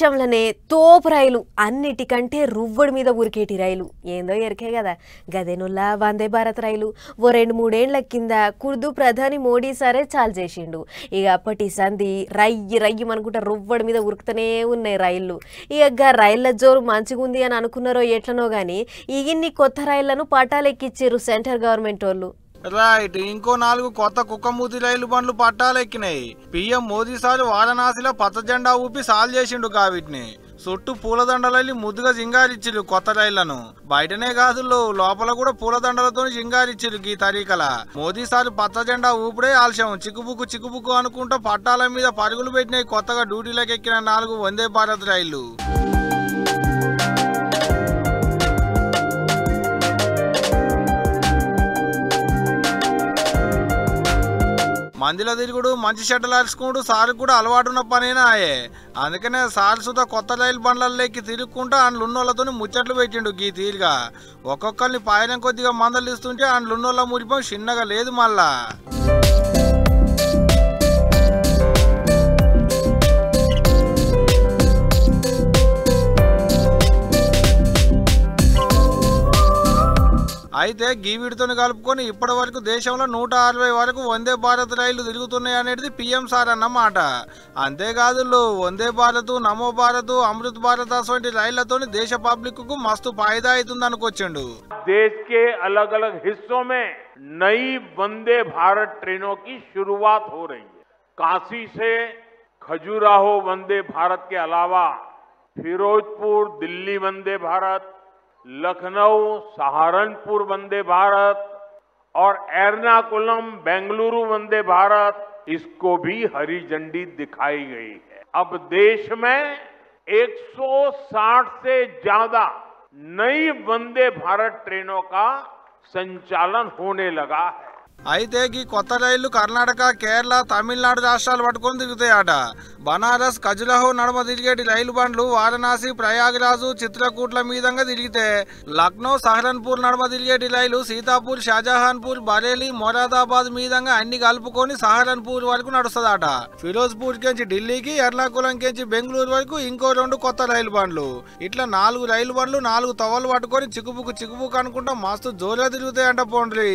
ప్రపంచంలోనే తోపు రైలు అన్నిటికంటే రువ్వడి మీద ఉరికేటి రైలు ఏందో ఎరికే కదా గదేనుల్లా వందే భారత్ రైలు ఓ 2-3 ఏళ్ల కింద కుర్దు ప్రధాని మోడీ సరే చాలు చేసిండు. ఇక అప్పటి సంధి రయ్యి అనుకుంటా రువ్వడి మీద ఉరుకుతూనే ఉన్నాయి రైళ్లు. ఇక రైళ్ల జోరు మంచిగుంది అని అనుకున్నారో ఎట్లనో గానీ ఇన్ని కొత్త రైళ్లను పట్టాలెక్కిచ్చిర్రు సెంట్రల్ గవర్నమెంట్ వాళ్ళు. రైట్, ఇంకో 4 కొత్త కుక్కమూతి రైలు బండ్లు పట్టాలెక్కినాయి. పీఎం మోదీ సార్ వారణాసిలో పచ్చ జెండా ఊపి సాల్ చేసిండు కావిటిని. చుట్టూ పూలదండలల్లి ముద్దుగా జింగారిచ్చిరు కొత్త రైళ్లను. బయటనే కాదు లోపల కూడా పూలదండలతో జింగారిచ్చిరు ఈ తరీకల. మోదీ సార్ పచ్చ జెండా ఊపిడే ఆలస్యం. చిక్కుబుక్కు అనుకుంటా పట్టాల మీద పరుగులు పెట్టినాయి కొత్తగా డ్యూటీలకు ఎక్కిన 4 వందే భారత్ రైళ్లు. మందిలో తిరుగుడు మంచి షట్టలు అరుచుకుంటూ సార్ కూడా అలవాటున్న పనేనా ఆయే. అందుకనే సార్ సుతా కొత్త రైలు బండ్లలోకి తిరుగుకుంటా అందులున్నోళ్లతో ముచ్చట్లు పెట్టిండు గీ తీరుగా. ఒక్కొక్కరిని పాయనం కొద్దిగా మందలు ఇస్తుంటే అందులున్నోళ్ళ మురిపం చిన్నగా లేదు మళ్ళా. అయితే గీవిడితో కలుపుకొని ఇప్పటి వరకు దేశంలో 160 వరకు వందే భారత్ రైళ్లు తిరుగుతున్నాయి అనేది పీఎం సార్ అన్నమాట. అంతేకాదు వందే భారత్, నమో భారత్, అమృత్ భారత్ వంటి రైళ్లతో దేశ పబ్లిక్ కు మస్తు ఫాయిదా అవుతుంది అనుకొచ్చిండు. देश के अलग अलग हिस्सों में नई वंदे भारत ट्रेनों की शुरुआत हो रही है. काशी से खजुराहो वंदे भारत के अलावा फिरोजपुर दिल्ली वंदे भारत, लखनऊ सहारनपुर वंदे भारत और एर्नाकुलम बेंगलुरु वंदे भारत, इसको भी हरी झंडी दिखाई गई है. अब देश में 160 से ज्यादा नई वंदे भारत ट्रेनों का संचालन होने लगा है. అయితే ఈ కొత్త రైళ్లు కర్ణాటక, కేరళ, తమిళనాడు రాష్ట్రాలు పట్టుకొని తిరుగుతాయట. బనారస్, ఖజురాహో నడుమ తిరిగేటి రైలు బండ్లు వారణాసి, ప్రయాగరాజు, చిత్రకూట్ల మీదంగా తిరిగితే లక్నో, సహరన్పూర్ నడుమ తిరిగేటి రైలు సీతాపూర్, షాజహాన్పూర్, బరేలీ, మొరాదాబాద్ మీదంగా అన్ని కలుపుకొని సహరన్పూర్ వరకు నడుస్తుందట. ఫిరోజ్పూర్ కెంచి ఢిల్లీకి, ఎర్నాకులం కెంచి బెంగళూరు వరకు ఇంకో 2 కొత్త రైలు బండ్లు. ఇట్లా 4 రైలు బండ్లు 4 తవ్వలు పట్టుకొని చిక్కుబుక్కు అనుకుంటా మస్తు జోరుగా తిరుగుతాయంట పోండ్రి.